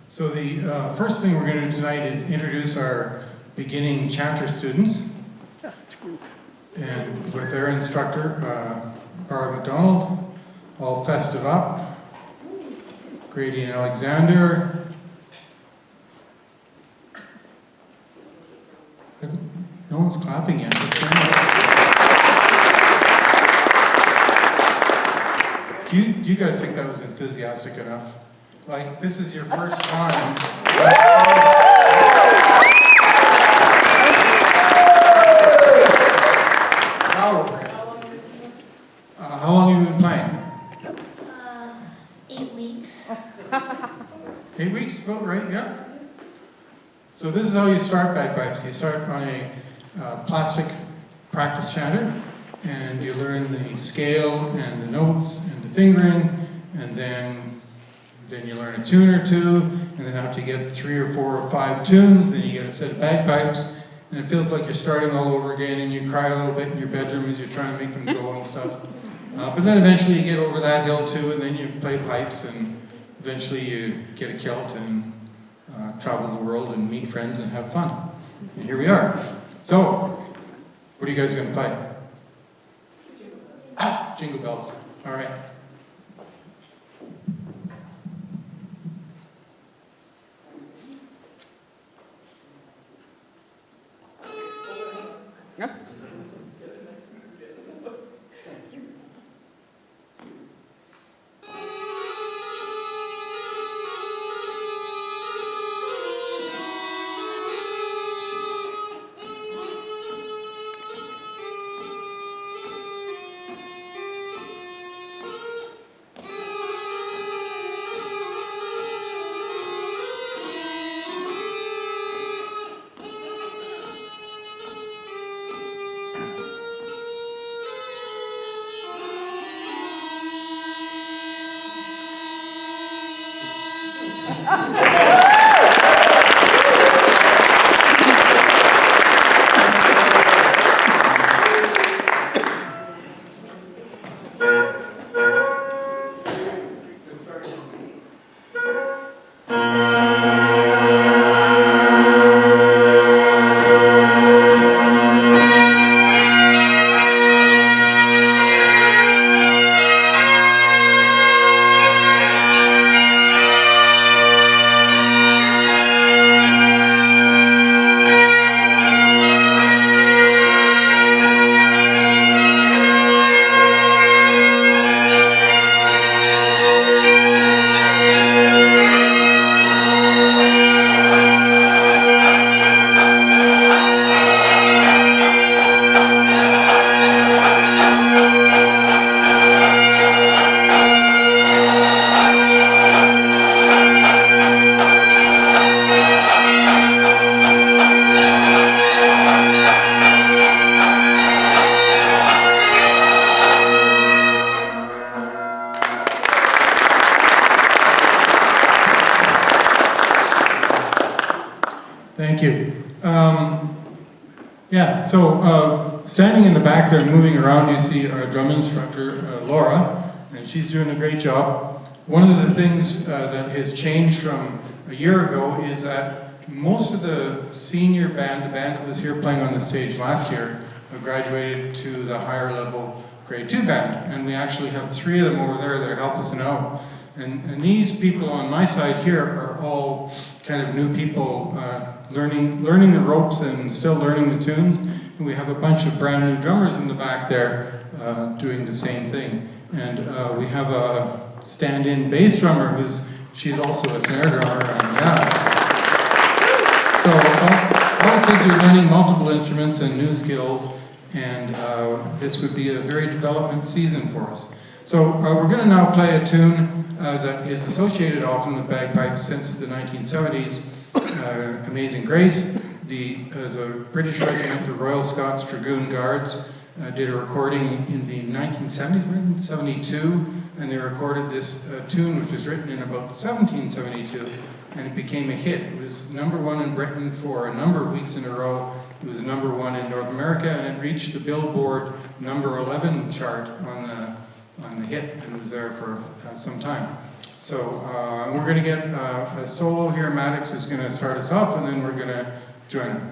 So the first thing we're going to do tonight is introduce our beginning chanter students. And with their instructor, Barb McDonald, all festive up, Grady and Alexander. No one's clapping yet. Do you guys think that was enthusiastic enough? Like, this is your first time. How long have you been playing? 8 weeks. 8 weeks, about right, yeah. So this is how you start bagpipes. You start on a plastic practice chanter, and you learn the scale and the notes and the fingering, and then you learn a tune or two, and then after you get 3 or 4 or 5 tunes, then you get a set of bagpipes, and it feels like you're starting all over again, and you cry a little bit in your bedroom as you're trying to make them go and stuff. But then eventually you get over that hill too, and then you play pipes, and eventually you get a kilt and travel the world and meet friends and have fun. And here we are. So, what are you guys going to play? Jingle bells. All right. Yeah. Thank you. So standing in the back there, moving around, you see our drum instructor, Laura, and she's doing a great job. One of the things that has changed from a year ago is that most of the senior band, the band that was here playing on the stage last year, graduated to the higher level grade 2 band, and we actually have 3 of them over there that are helping us out. And these people on my side here are all kind of new people, learning the ropes and still learning the tunes. And we have a bunch of brand new drummers in the back there doing the same thing. And we have a stand-in bass drummer she's also a snare drummer. And so all the kids are learning multiple instruments and new skills, and this would be a very development season for us. So we're going to now play a tune that is associated often with bagpipes since the 1970s, Amazing Grace. As a British regiment, the Royal Scots Dragoon Guards did a recording in the 1970s, 1972, and they recorded this tune, which was written in about 1772, and it became a hit. It was #1 in Britain for a number of weeks in a row. It was #1 in North America, and it reached the Billboard #11 chart on the hit, and it was there for some time. So we're going to get a solo here. Maddox is going to start us off, and then we're going to join him.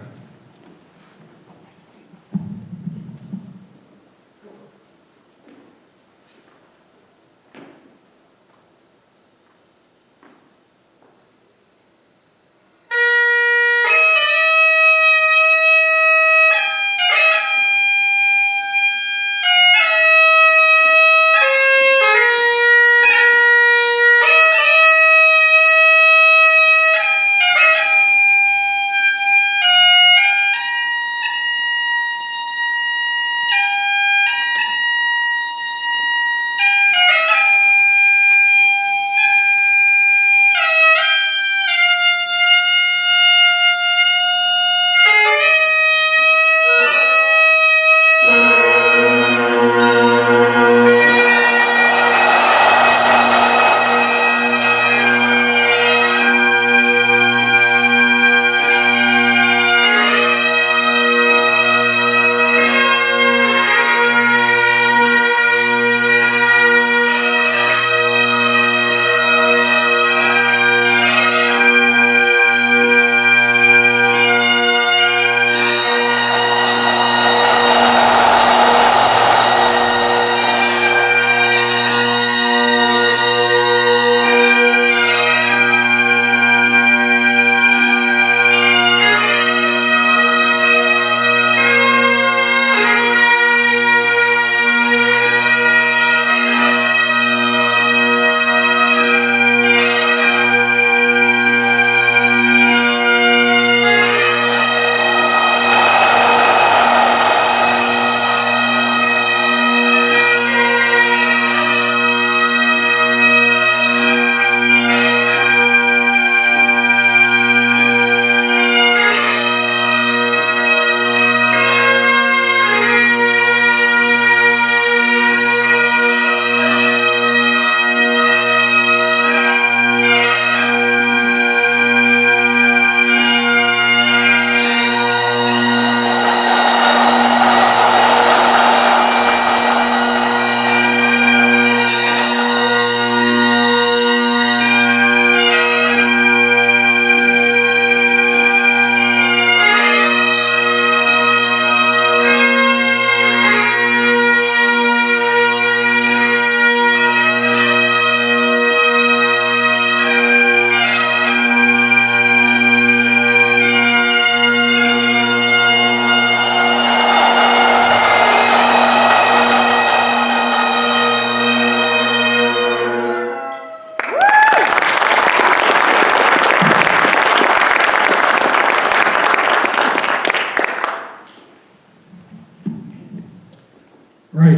Right.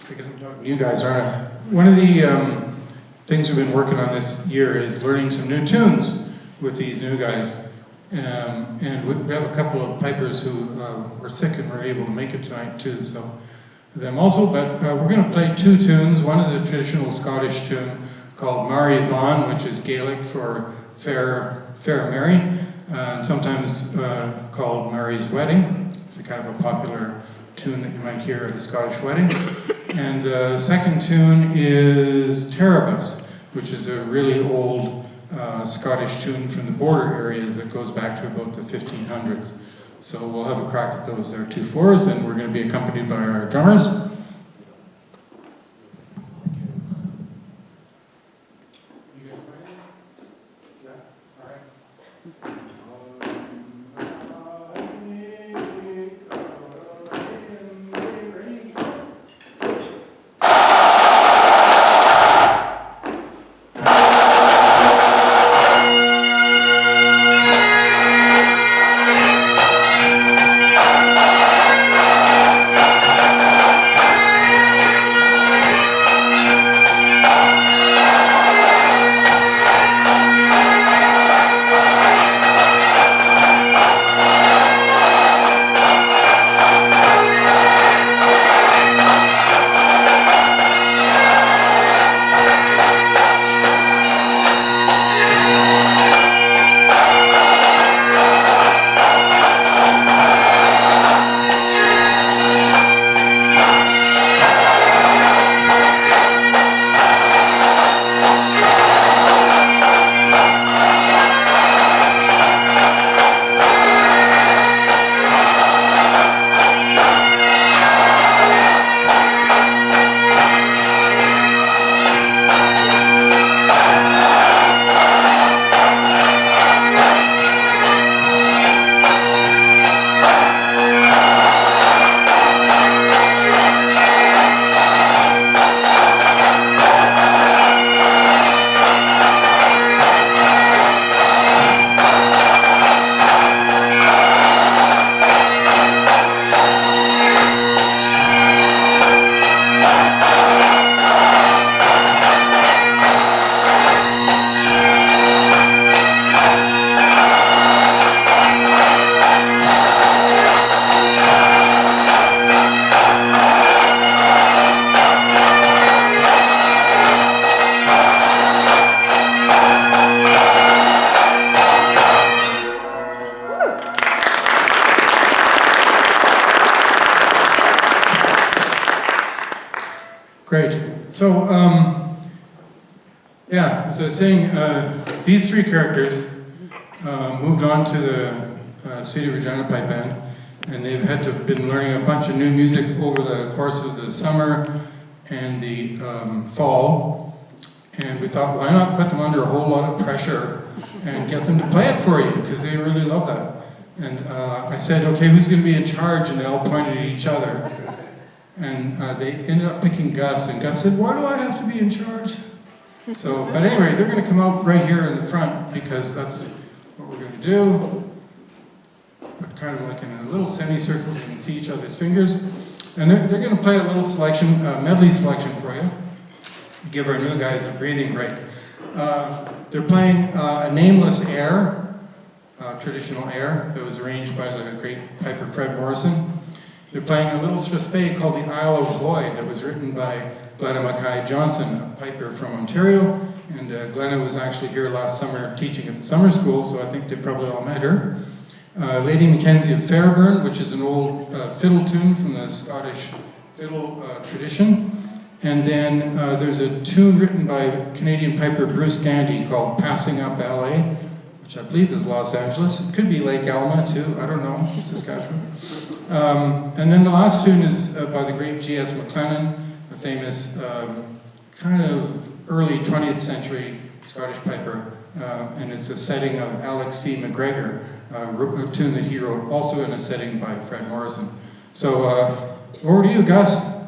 Because I'm talking to you guys, aren't I? One of the things we've been working on this year is learning some new tunes with these new guys. And we have a couple of pipers who were sick and were able to make it tonight too, so them also. But we're going to play two tunes. One is a traditional Scottish tune called Mary Bhan, which is Gaelic for fair Mary, and sometimes called Mary's Wedding. It's a kind of a popular tune that you might hear at a Scottish wedding. And the second tune is Teribus, which is a really old Scottish tune from the border areas that goes back to about the 1500s. So we'll have a crack at those. There are two fours, and we're going to be accompanied by our drummers. Great. So, yeah, as I was saying, these three characters moved on to the City of Regina Pipe Band, and they've had to been learning a bunch of new music over the course of the summer and the fall. And we thought, why not put them under a whole lot of pressure and get them to play it for you, because they really love that. And I said, okay, who's going to be in charge? And they all pointed at each other. And they ended up picking Gus, and Gus said, why do I have to be in charge? So, but anyway, they're going to come out right here in the front, because that's what we're going to do. But kind of like in a little semicircle, you can see each other's fingers. And they're going to play a little selection, medley selection for you. Give our new guys a breathing break. They're playing a Nameless Air, traditional air that was arranged by the great piper Fred Morrison. They're playing a little chassepé called the Isle of Hoy that was written by Glenna MacKay-Johnstone, a piper from Ontario. And Glenna was actually here last summer teaching at the summer school, so I think they probably all met her. Lady MacKenzie of Fairburn, which is an old fiddle tune from the Scottish fiddle tradition. And then there's a tune written by Canadian piper Bruce Gandy called Passing Up Ballet, which I believe is Los Angeles. It could be Lake Alma too, I don't know, Saskatchewan. And then the last tune is by the great G.S. McLennan, a famous kind of early 20th century Scottish piper. And it's a setting of Aleck C. MacGregor, a tune that he wrote also in a setting by Fred Morrison. So over to you, Gus.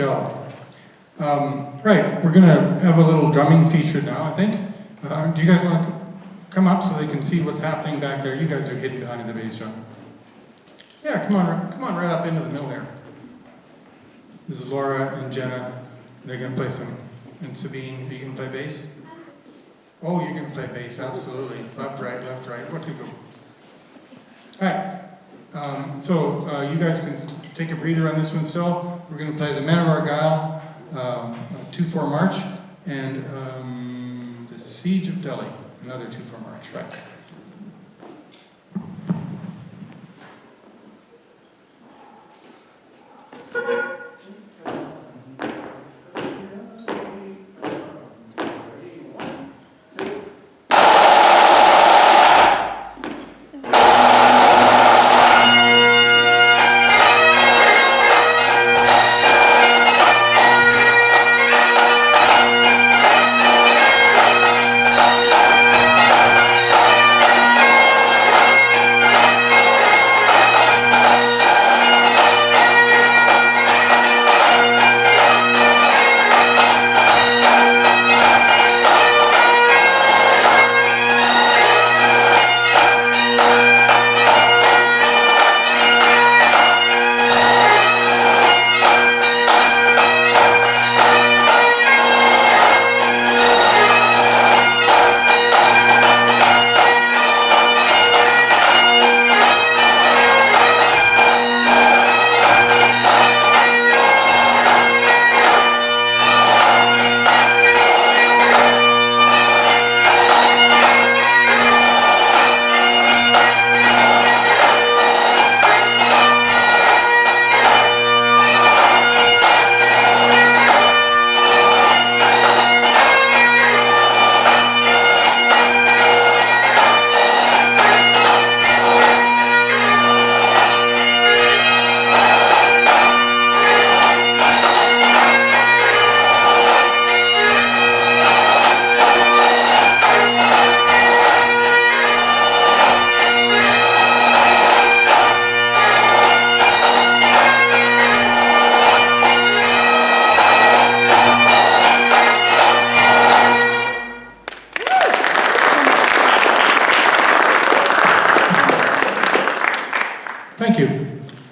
shell. Right, we're going to have a little drumming feature now, I think. Do you guys want to come up so they can see what's happening back there? You guys are hidden behind the bass drum. Yeah, come on right up into the middle there. This is Laura and Jenna. They're going to play some. And Sabine, are you going to play bass? Oh, you're going to play bass, absolutely. Left, right, what do you go? All right, so you guys can take a breather on this one still. We're going to play the Men of Argyle, 2/4 March, and the Siege of Delhi, another 2/4 March, right?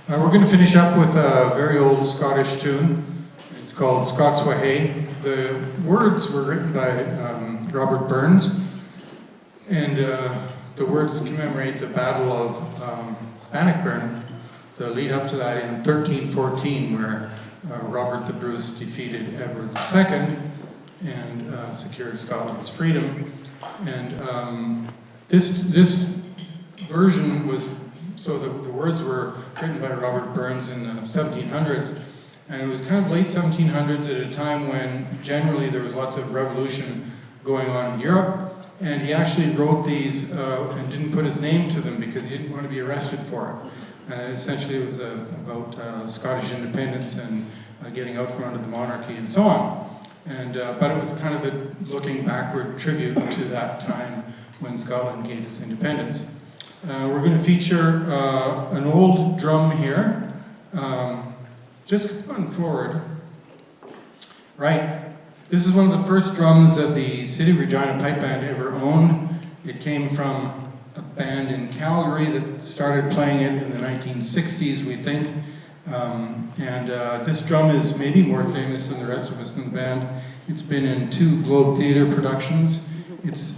We're going to finish up with a very old Scottish tune. It's called Scots Wha Hae. The words were written by Robert Burns, and the words commemorate the Battle of Bannockburn, the lead up to that in 1314, where Robert the Bruce defeated Edward II and secured Scotland's freedom. And this version was, so the words were written by Robert Burns in the 1700s, and it was kind of late 1700s at a time when generally there was lots of revolution going on in Europe, and he actually wrote these and didn't put his name to them because he didn't want to be arrested for it. Essentially it was about Scottish independence and getting out from under the monarchy and so on. And but it was kind of a looking backward tribute to that time when Scotland gained its independence. We're going to feature an old drum here. Just come on forward. Right. This is one of the first drums that the City of Regina Pipe Band ever owned. It came from a band in Calgary that started playing it in the 1960s, we think. This drum is maybe more famous than the rest of us in the band. It's been in 2 Globe Theatre productions. It's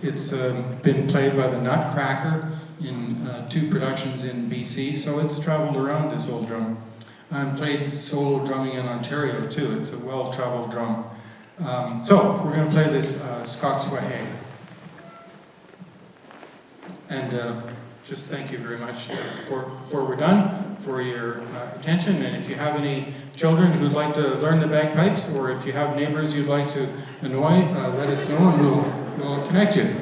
been played by the Nutcracker in 2 productions in BC, so it's traveled around, this old drum. I played solo drumming in Ontario too. It's a well-traveled drum. So we're going to play this Scots Wha Hae. And just thank you very much before we're done for your attention. And if you have any children who'd like to learn the bagpipes, or if you have neighbors you'd like to annoy, let us know and we'll connect you.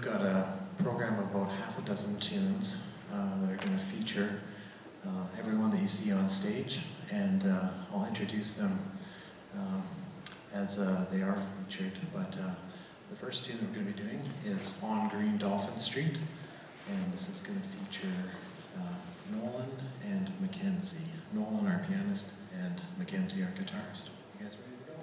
got a program of about half a dozen tunes that are going to feature everyone that you see on stage, and I'll introduce them as they are featured. But the first tune that we're going to be doing is On Green Dolphin Street, and this is going to feature Nolan and MacKenzie. Nolan, our pianist, and MacKenzie, our guitarist. You guys ready to go?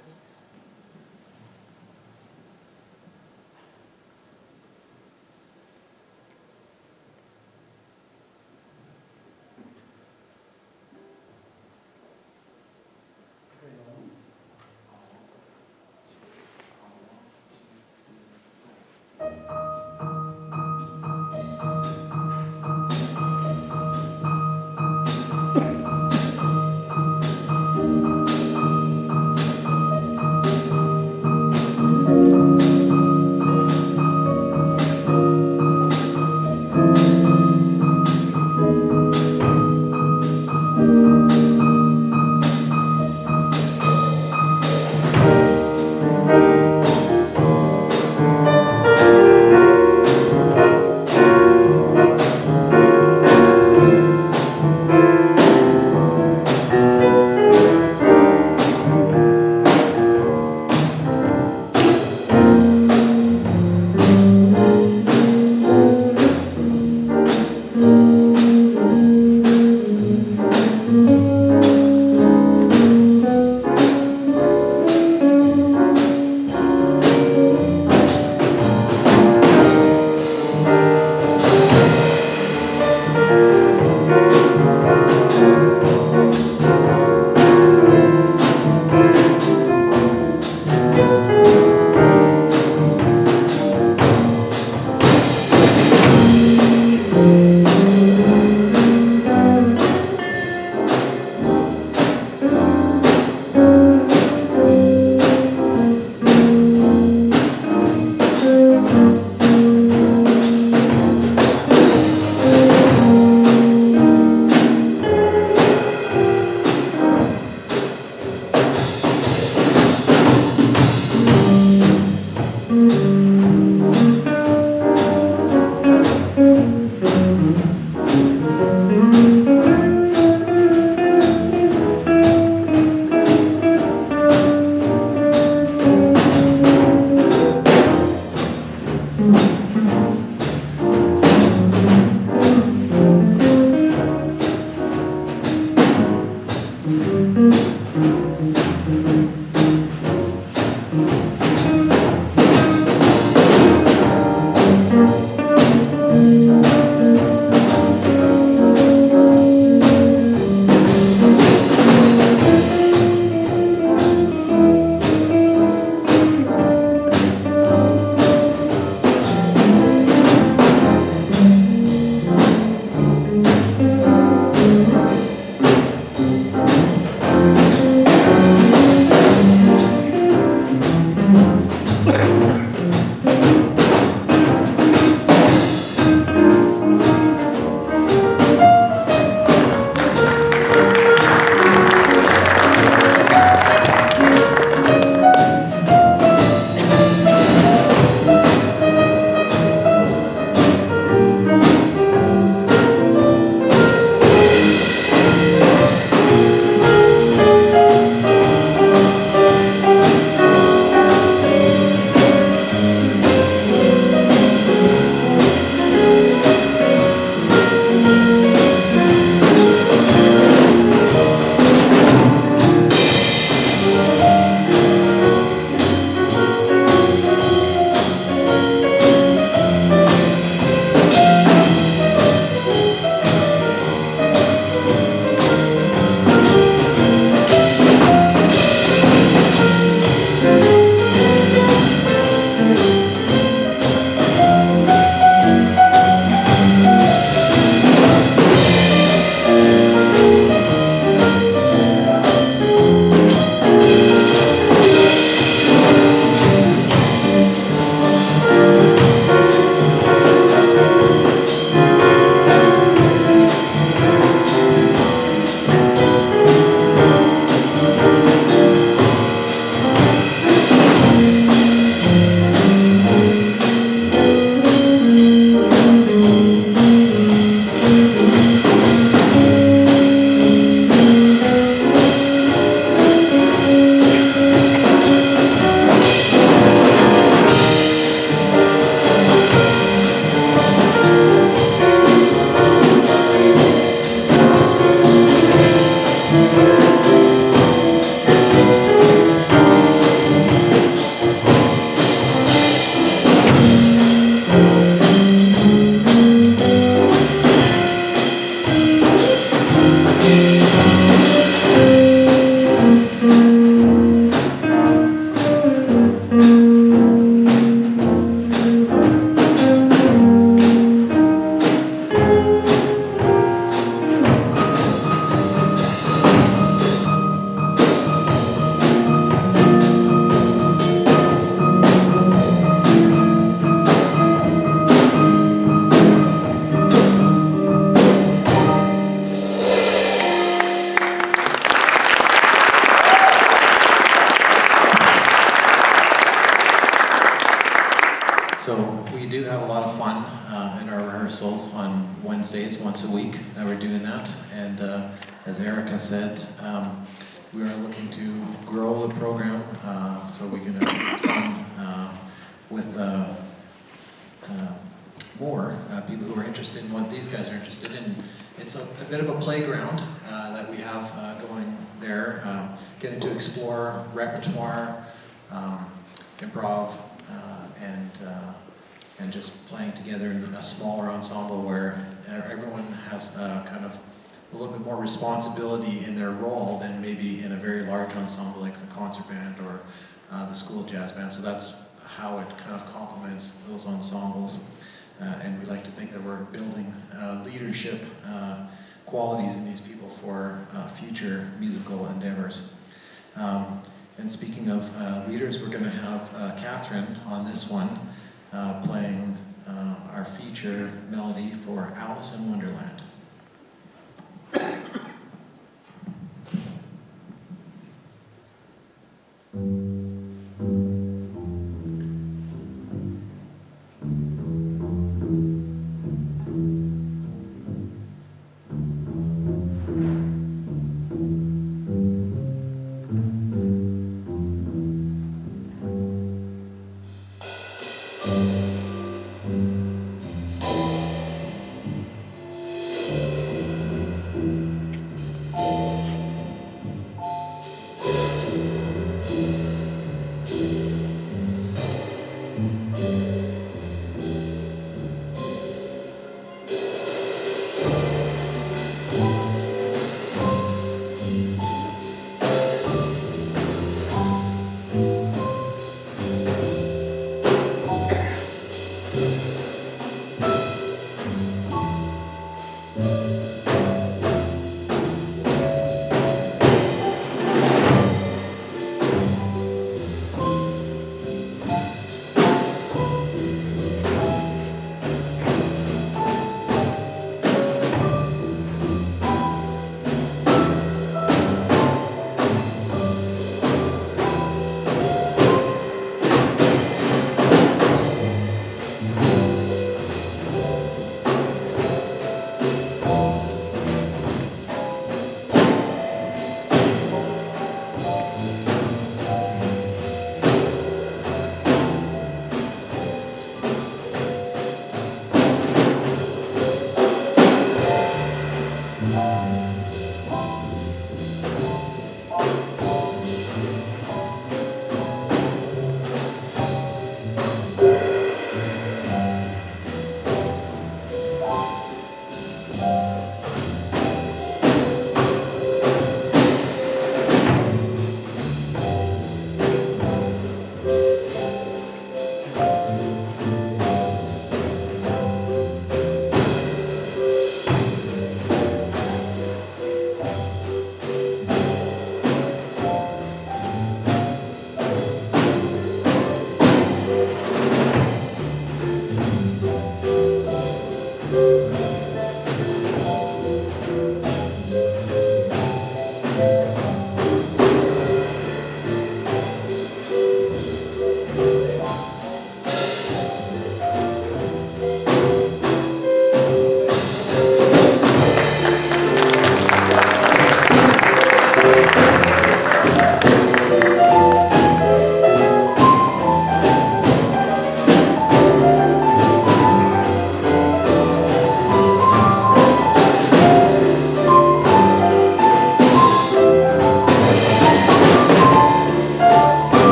So we do have a lot of fun in our rehearsals on Wednesdays, once a week, that we're doing that. And as Erica said, we are looking to grow the program so we can have fun with more people who are interested in what these guys are interested in. It's a bit of a playground that we have going there, getting to explore repertoire, improv, and just playing together in a smaller ensemble where everyone has kind of a little bit more responsibility in their role than maybe in a very large ensemble like the concert band or the school jazz band. So that's how it kind of complements those ensembles. And we like to think that we're building leadership qualities in these people for future musical endeavors. And speaking of leaders, we're going to have Catherine on this one playing our feature melody for Alice in Wonderland.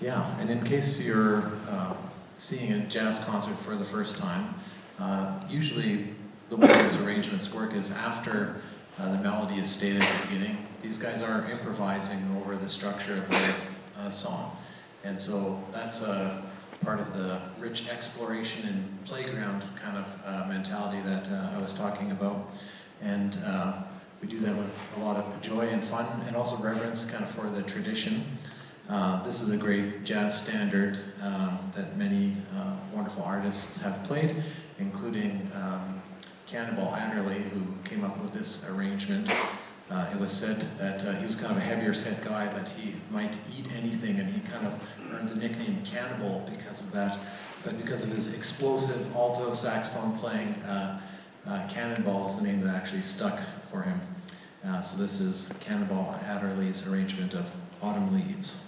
Yeah, and in case you're seeing a jazz concert for the first time, usually the way these arrangements work is after the melody is stated at the beginning, these guys are improvising over the structure of the song. And so that's part of the rich exploration and playground kind of mentality that I was talking about. And we do that with a lot of joy and fun, and also reverence kind of for the tradition. This is a great jazz standard that many wonderful artists have played, including Cannonball Adderley, who came up with this arrangement. It was said that he was kind of a heavier set guy, that he might eat anything, and he kind of earned the nickname Cannibal because of that. But because of his explosive alto saxophone playing, Cannonball is the name that actually stuck for him. So this is Cannonball Adderley's arrangement of Autumn Leaves.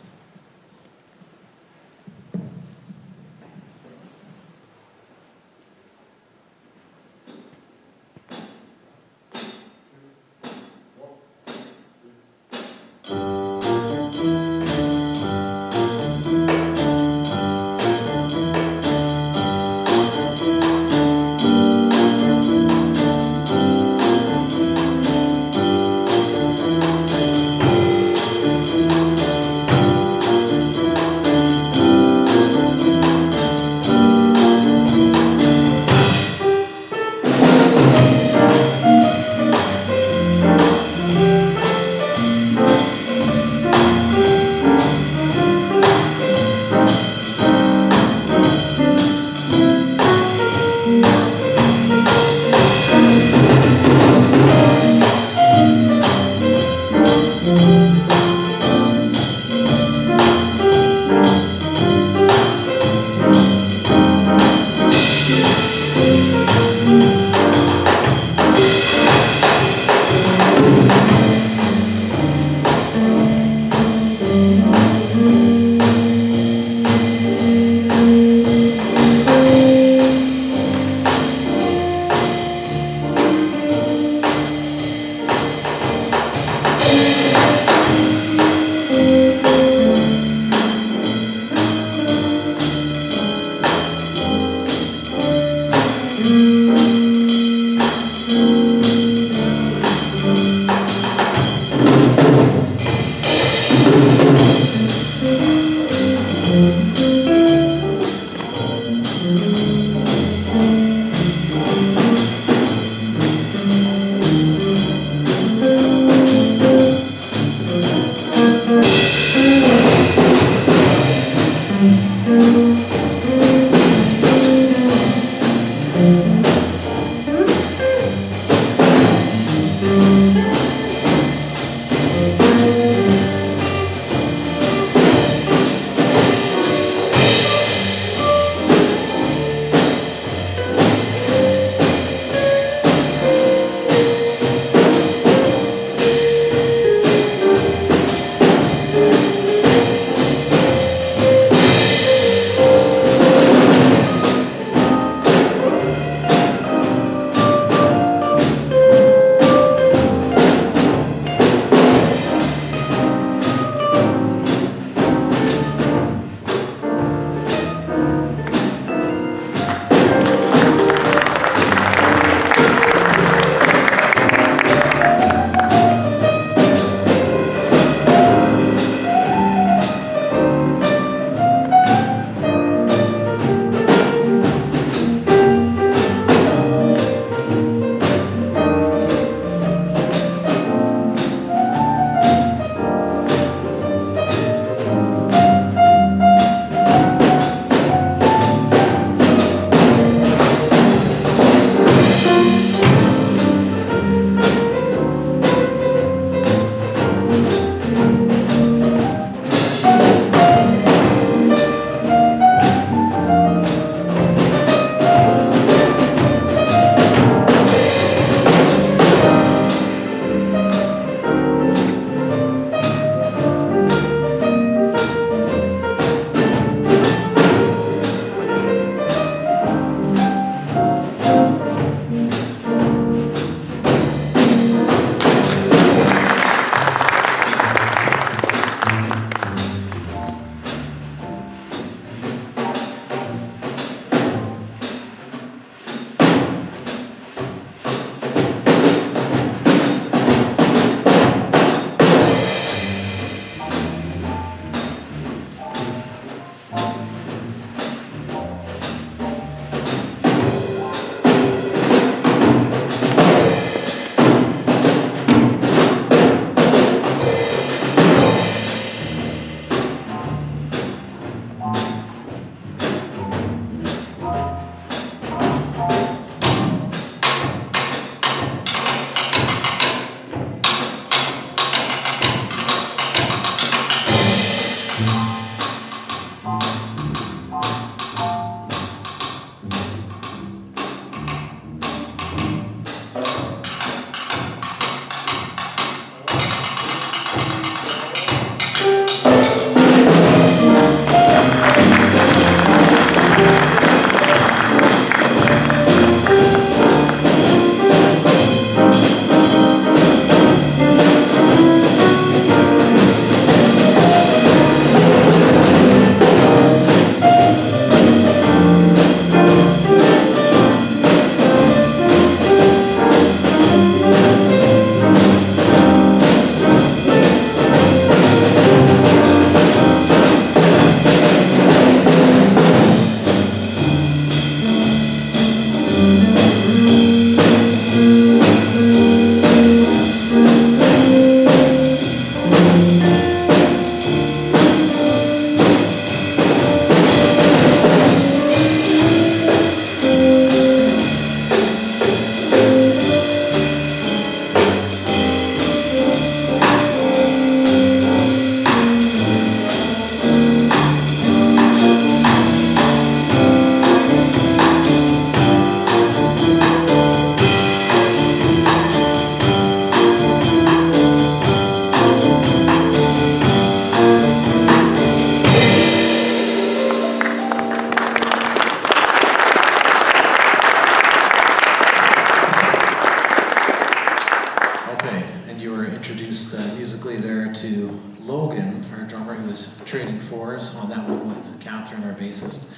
Logan, our drummer, who was trading fours on that one with Catherine, our bassist.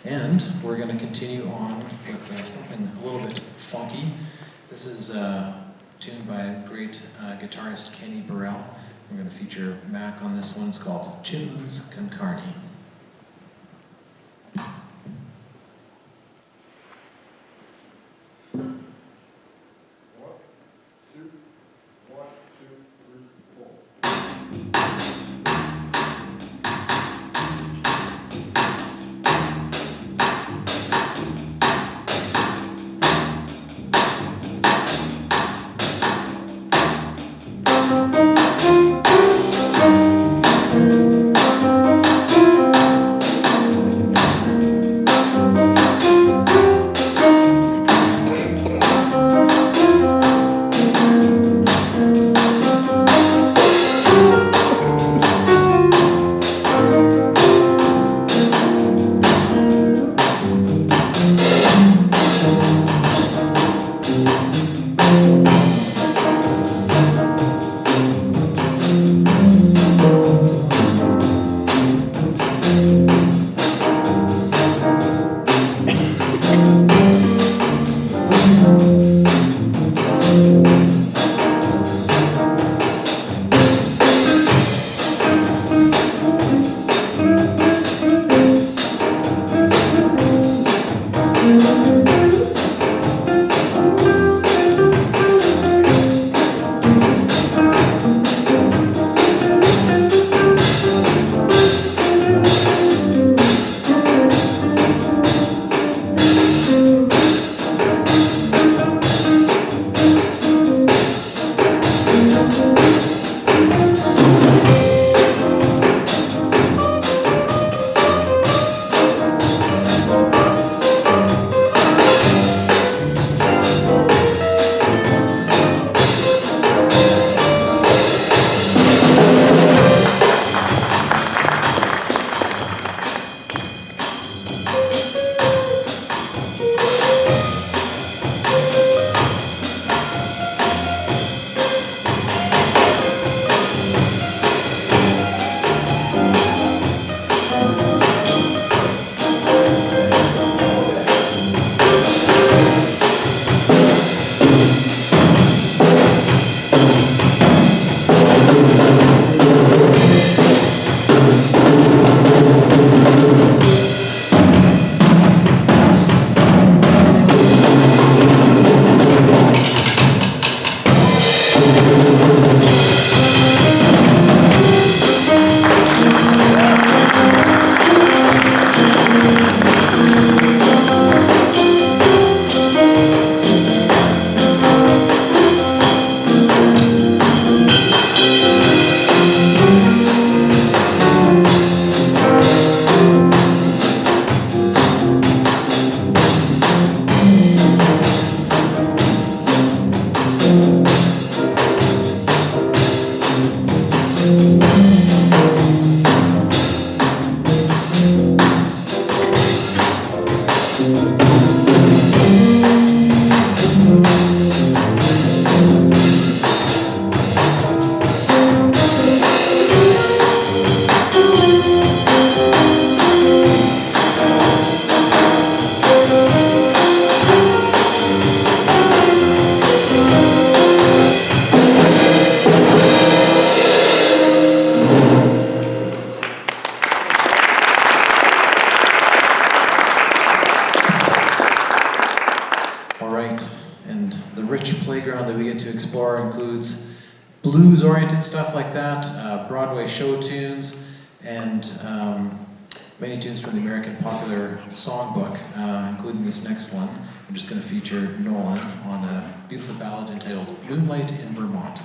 And we're going to continue on with something a little bit funky. This is tuned by great guitarist Kenny Burrell. We're going to feature Mac on this one. It's called Chitlins and Carne. Blues-oriented stuff like that, Broadway show tunes, and many tunes from the American Popular Songbook, including this next one. I'm just going to feature Nolan on a beautiful ballad entitled Moonlight in Vermont.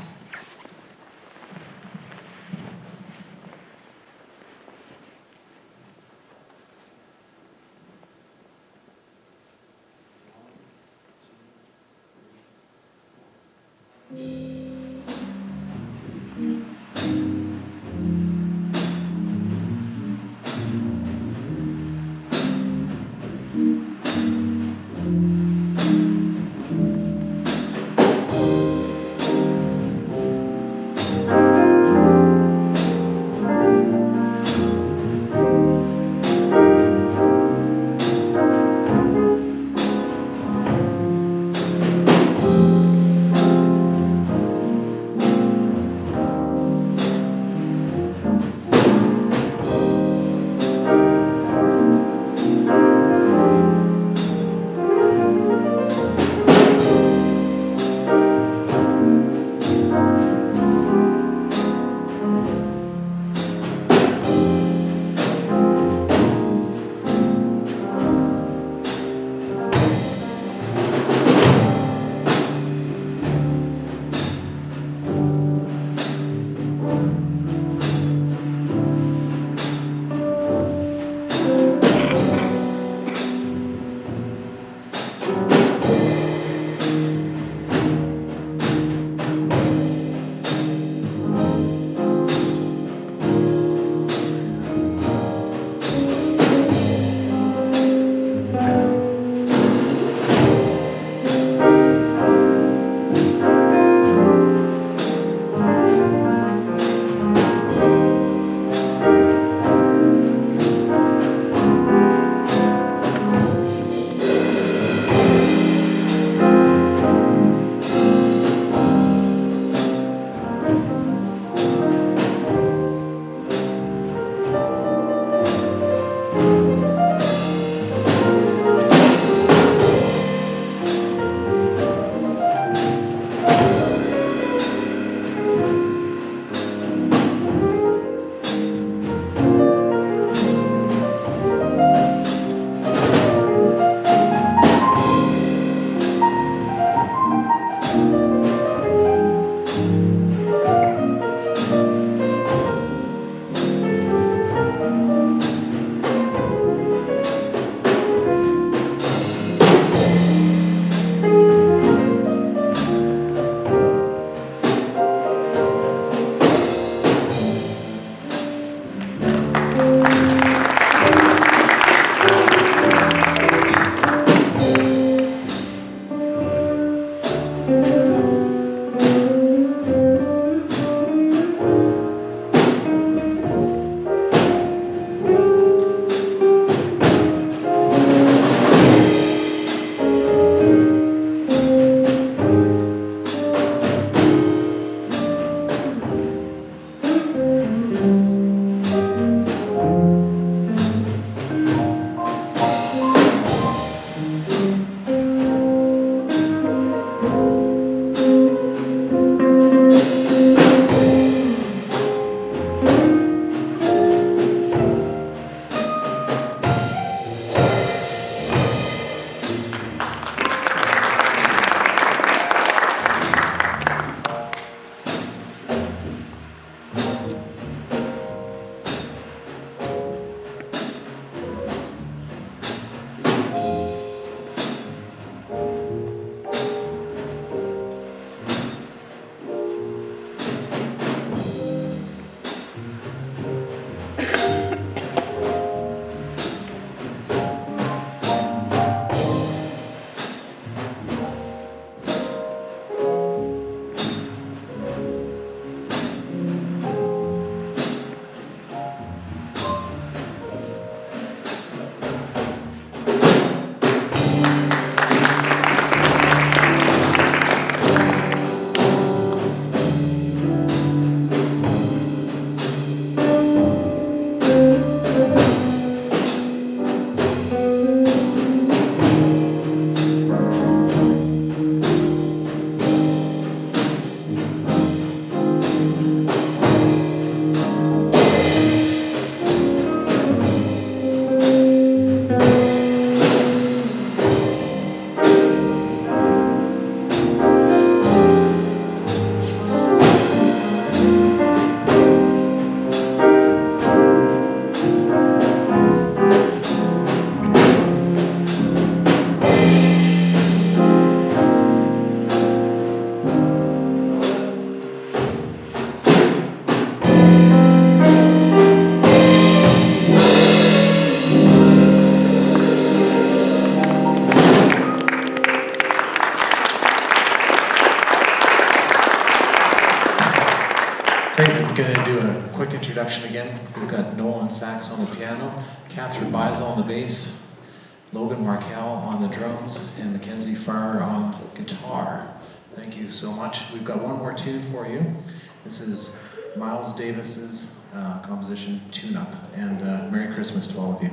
again. We've got Noel on sax on the piano, Catherine Beisel on the bass, Logan Markel on the drums, and MacKenzie Farr on guitar. Thank you so much. We've got one more tune for you. This is Miles Davis's composition, Tune Up, and Merry Christmas to all of you.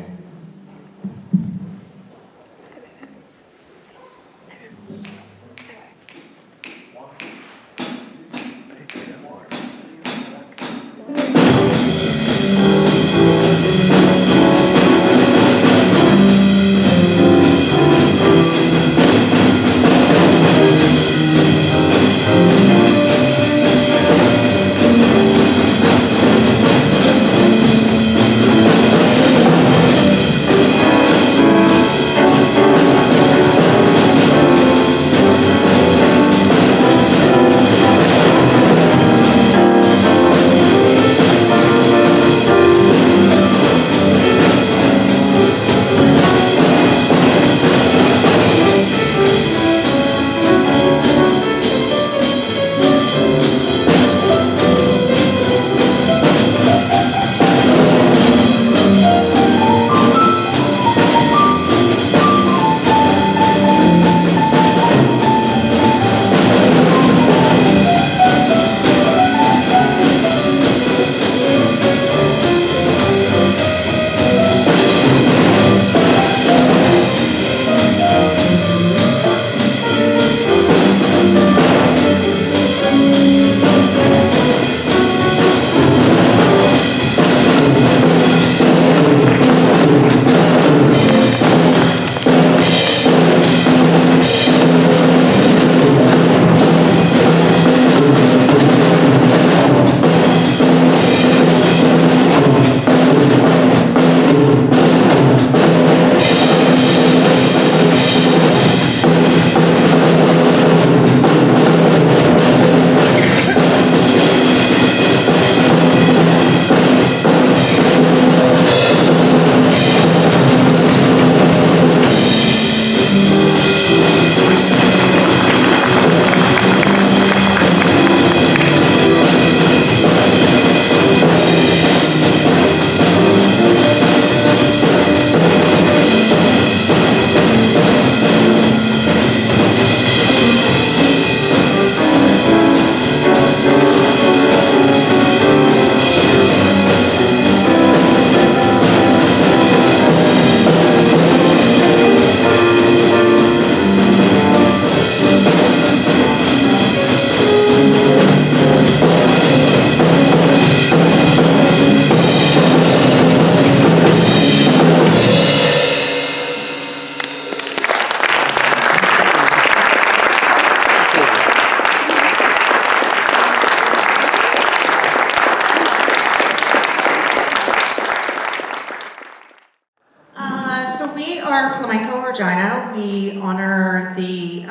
our Flamenco Regina, we honor the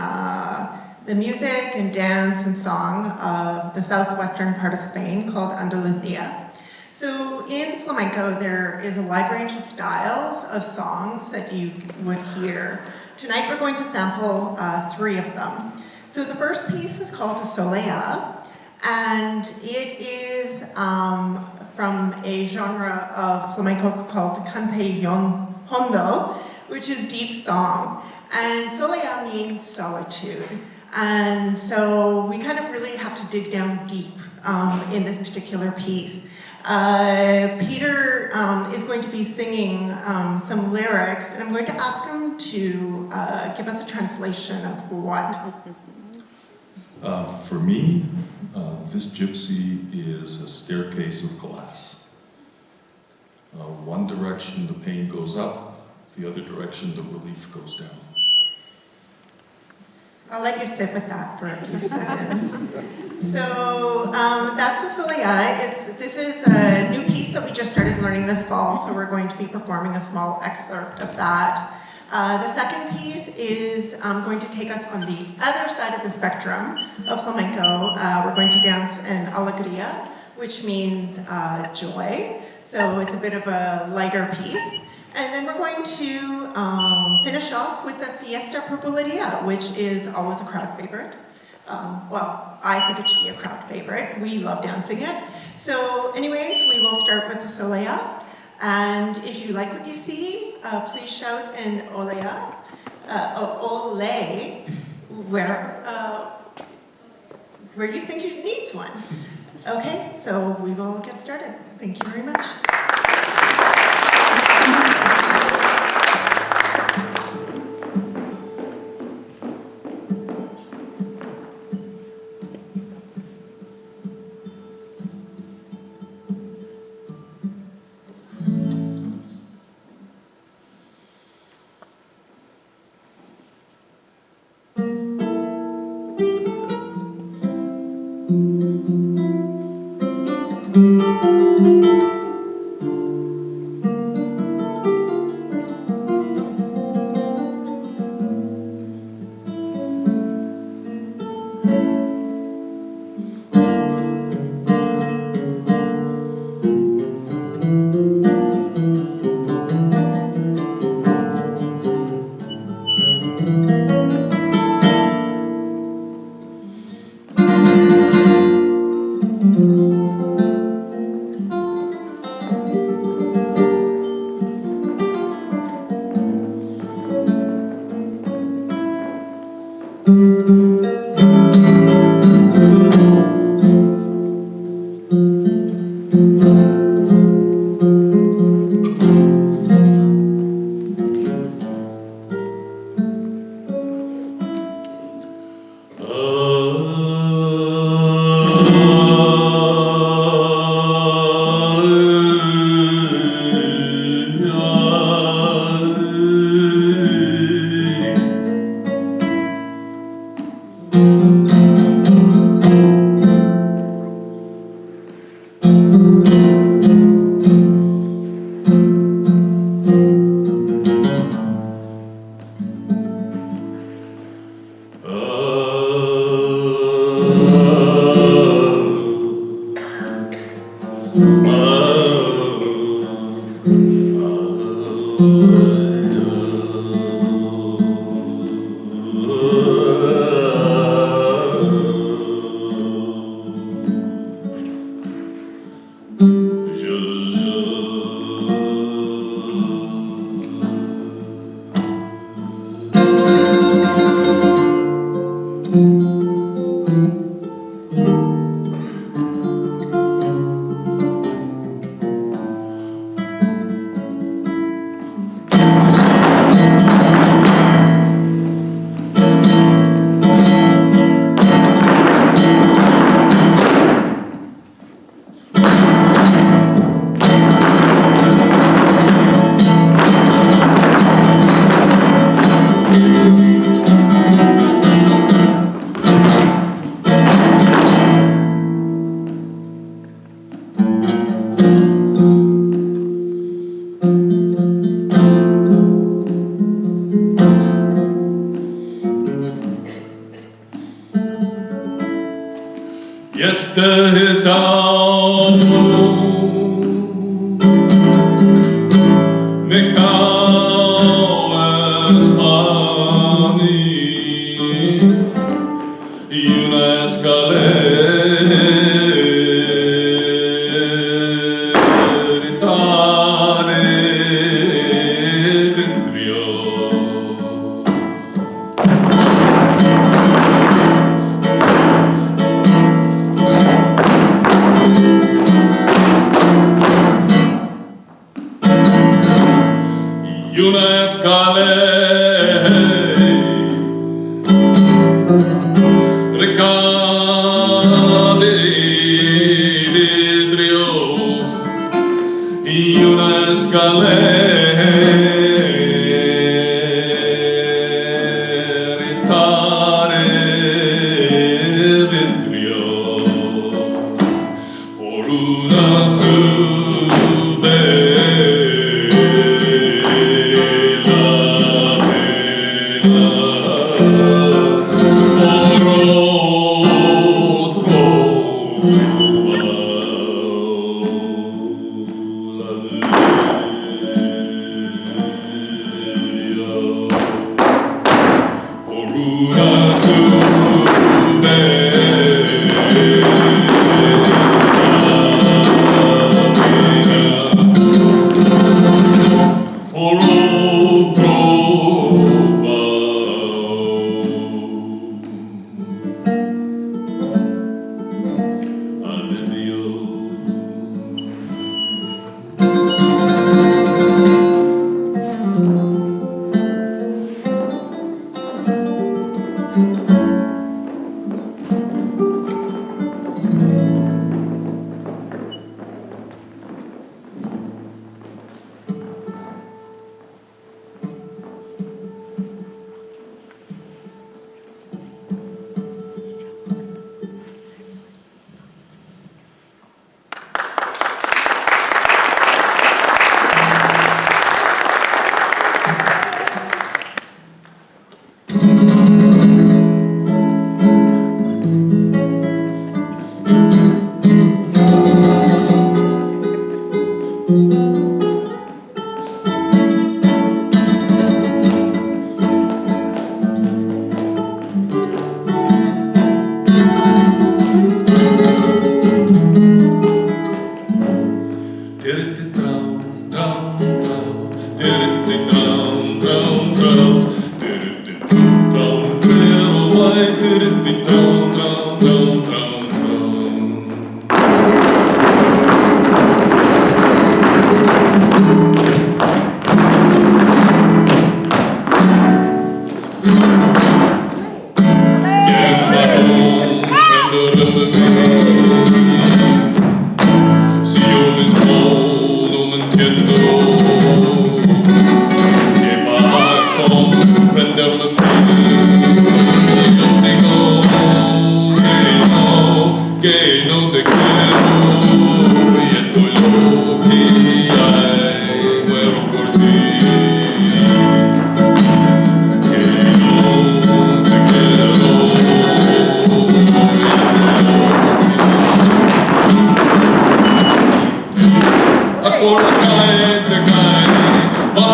music and dance and song of the southwestern part of Spain called Andalusia. So in flamenco, there is a wide range of styles of songs that you would hear. Tonight we're going to sample 3 of them. So the first piece is called Soleá, and it is from a genre of flamenco called Cante Hondo, which is deep song. And Soleá means solitude. And so we kind of really have to dig down deep in this particular piece. Peter is going to be singing some lyrics, and I'm going to ask him to give us a translation of what. For me, this gypsy is a staircase of glass. One direction the pain goes up, the other direction the relief goes down. I'll let you sit with that for a few seconds. So that's the Soleá. This is a new piece that we just started learning this fall, so we're going to be performing a small excerpt of that. The second piece is going to take us on the other side of the spectrum of flamenco. We're going to dance an alegría, which means joy. So it's a bit of a lighter piece. And then we're going to finish off with the Fiesta Popularia, which is always a crowd favorite. Well, I think it should be a crowd favorite. We love dancing it. So anyways, we will start with the Solea. And if you like what you see, please shout an Olea, Ole, where you think you need one. Okay, so we will get started. Thank you very much. Yesterday down McCow's honey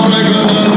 McLellan